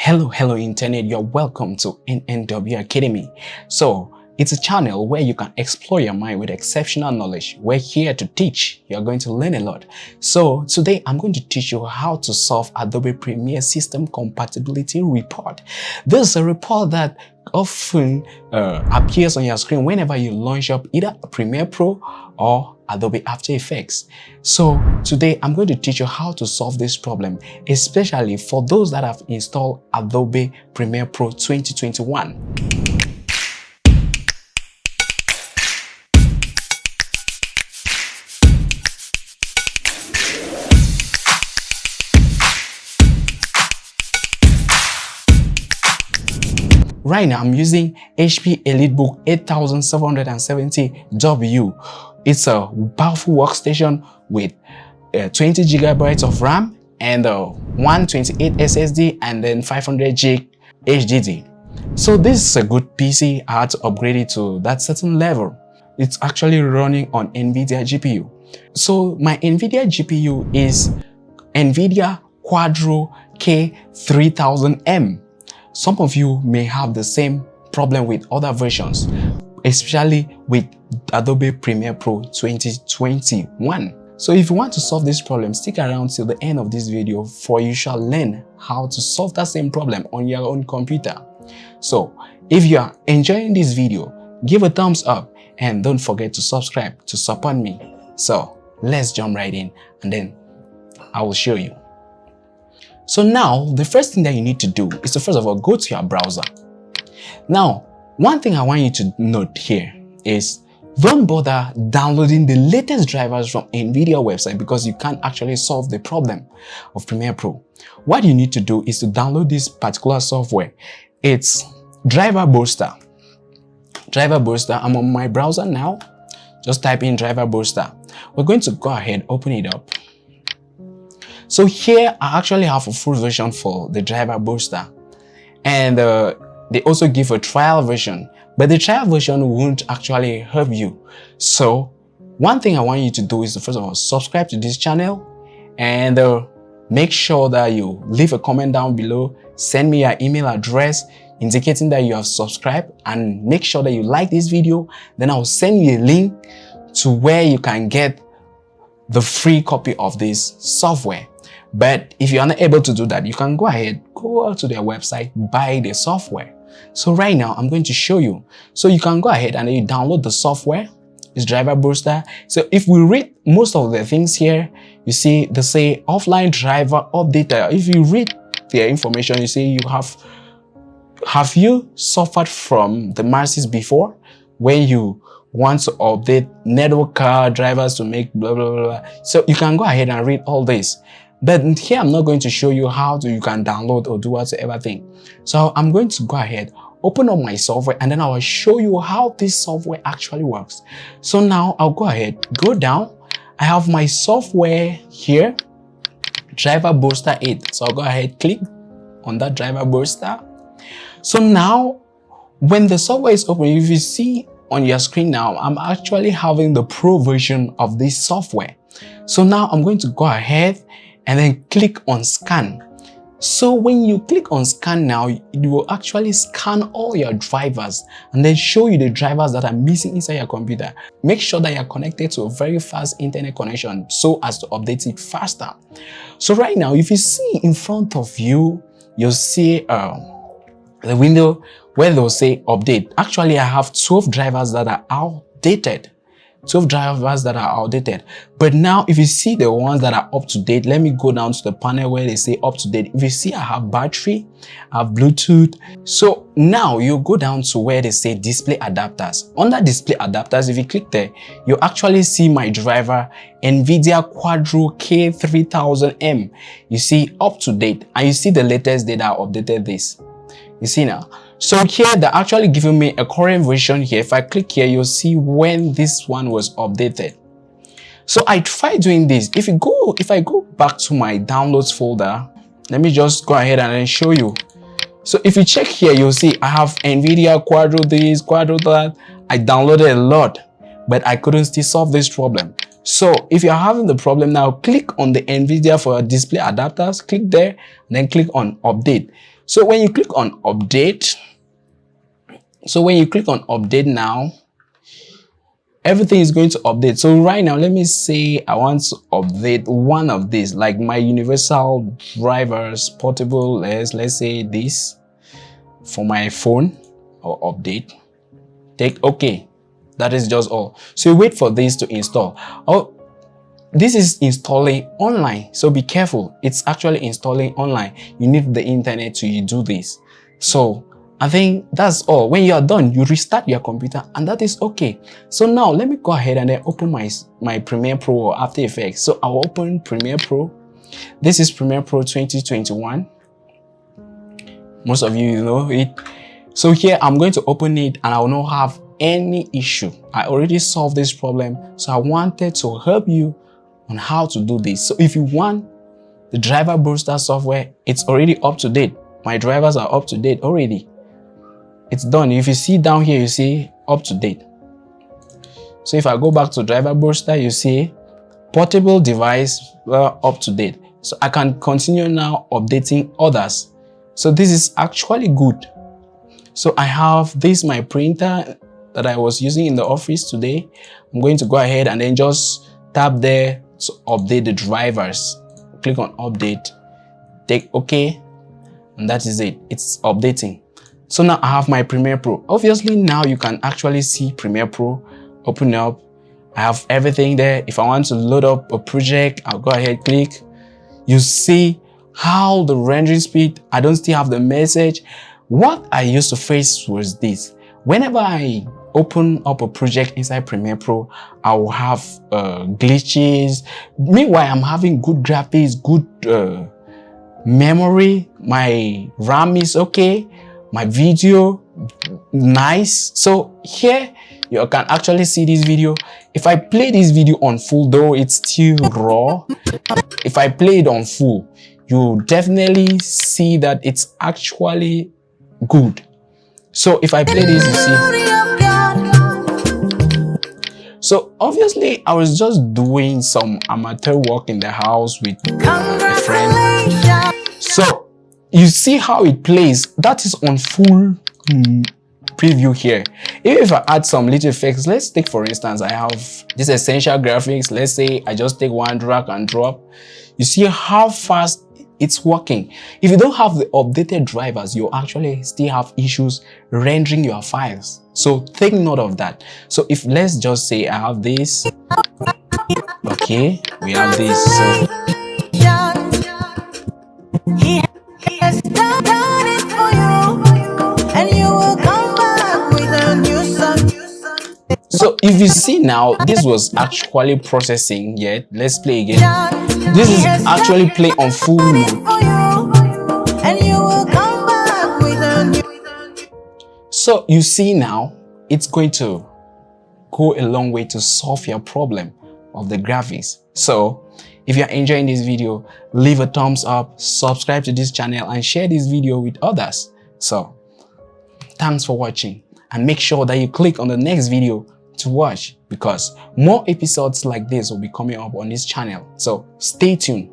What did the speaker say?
Hello internet, you're welcome to NNW Academy. So it's a channel where you can explore your mind with exceptional knowledge. We're here to teach. You're going to learn a lot. So today I'm going to teach you how to solve Adobe Premiere System Compatibility Report. This is a report that often appears on your screen whenever you launch up either Premiere Pro or Adobe After Effects. So today I'm going to teach you how to solve this problem, especially for those that have installed Adobe Premiere Pro 2021. Right now, I'm using HP EliteBook 8770W. It's a powerful workstation with 20 GB of RAM and 128 SSD and then 500 GB HDD. So this is a good PC. I had to upgrade it to that certain level. It's actually running on NVIDIA GPU. So my NVIDIA GPU is NVIDIA Quadro K3000M. Some of you may have the same problem with other versions, especially with Adobe Premiere Pro 2021. So if you want to solve this problem, stick around till the end of this video, for you shall learn how to solve that same problem on your own computer. So if you are enjoying this video, give a thumbs up and don't forget to subscribe to support me. So let's jump right in and then I will show you. So now, the first thing that you need to do is to first of all go to your browser. Now, one thing I want you to note here is don't bother downloading the latest drivers from NVIDIA website because you can't actually solve the problem of Premiere Pro. What you need to do is to download this particular software. It's Driver Booster. Driver Booster, I'm on my browser now. Just type in Driver Booster. We're going to go ahead, open it up. So here I actually have a full version for the Driver Booster, and they also give a trial version, but the trial version won't actually help you. So one thing I want you to do is to first of all subscribe to this channel and make sure that you leave a comment down below, send me your email address indicating that you have subscribed, and make sure that you like this video. Then I'll send you a link to where you can get the free copy of this software. But if you're not able to do that, you can go ahead, go to their website, buy the software. So right now, I'm going to show you. So you can go ahead and you download the software. It's Driver Booster. So if we read most of the things here, you see they say offline driver updater. If you read their information, you see you have you suffered from the masses before when you want to update network card drivers to make blah blah blah. So you can go ahead and read all this. But here I'm not going to show you how you can download or do whatsoever thing. So I'm going to go ahead, open up my software, and then I will show you how this software actually works. So now I'll go ahead, go down. I have my software here, Driver Booster 8. So I'll go ahead, click on that Driver Booster. So now when the software is open, if you see on your screen now, I'm actually having the Pro version of this software. So now I'm going to go ahead and then click on scan. So when you click on scan now, it will actually scan all your drivers and then show you the drivers that are missing inside your computer. Make sure that you're connected to a very fast internet connection so as to update it faster. So right now, if you see in front of you, you'll see the window where they'll say update. Actually, I have 12 drivers that are outdated. 12 drivers that are outdated. But now if you see the ones that are up to date, let me go down to the panel where they say up to date. If you see, I have battery, I have Bluetooth. So now you go down to where they say display adapters. Under display adapters, if you click there, you actually see my driver NVIDIA Quadro K3000M. You see up to date, and you see the latest data updated this. You see now. So here they're actually giving me a current version here. If I click here, you'll see when this one was updated. So I tried doing this. If I go back to my downloads folder, let me just go ahead and then show you. So if you check here, you'll see I have NVIDIA Quadro this, Quadro that. I downloaded a lot, but I couldn't still solve this problem. So if you're having the problem now, click on the NVIDIA for display adapters, click there, and then click on update. So when you click on update, now, everything is going to update. So right now, let me say I want to update one of these, like my universal drivers portable. Let's say this for my phone, or update. Take OK. That is just all. So you wait for this to install. Oh, this is installing online, so be careful. It's actually installing online. You need the internet to do this. So I think that's all. When you are done, you restart your computer, and that is okay. So now let me go ahead and then open my Premiere Pro or After Effects. So I'll open Premiere Pro. This is Premiere Pro 2021. Most of you know it. So here I'm going to open it, and I will not have any issue. I already solved this problem, so I wanted to help you on how to do this. So if you want the driver booster software, it's already up to date. My drivers are up to date already. It's done. If you see down here, you see up to date. So if I go back to driver booster, you see portable device up to date. So I can continue now updating others. So this is actually good. So I have this, my printer that I was using in the office today. I'm going to go ahead and then just tap there to update the drivers. Click on update, take OK, and that is it. It's updating. So now I have my Premiere Pro. Obviously now you can actually see Premiere Pro open up. I have everything there. If I want to load up a project, I'll go ahead, click. You see how the rendering speed, I don't still have the message. What I used to face was this. Whenever I open up a project inside Premiere Pro, I will have glitches. Meanwhile, I'm having good graphics, good memory. My RAM is okay. My video, nice. So here, you can actually see this video. If I play this video on full, though it's still raw, if I play it on full, you definitely see that it's actually good. So if I play this, you see. So obviously I was just doing some amateur work in the house with a friend. So you see how it plays. That is on full preview here. Even if I add some little effects, let's take for instance, I have this essential graphics. Let's say I just take one drag and drop. You see how fast it's working. If you don't have the updated drivers, you actually still have issues rendering your files. So take note of that. So if let's just say I have this. Okay, we have this. So So if you see now, this was actually processing yet. Let's play again. This is actually play on full mode. So you see now, it's going to go a long way to solve your problem of the graphics. So if you're enjoying this video, leave a thumbs up, subscribe to this channel, and share this video with others. So thanks for watching, and make sure that you click on the next video to watch, because more episodes like this will be coming up on this channel. So stay tuned.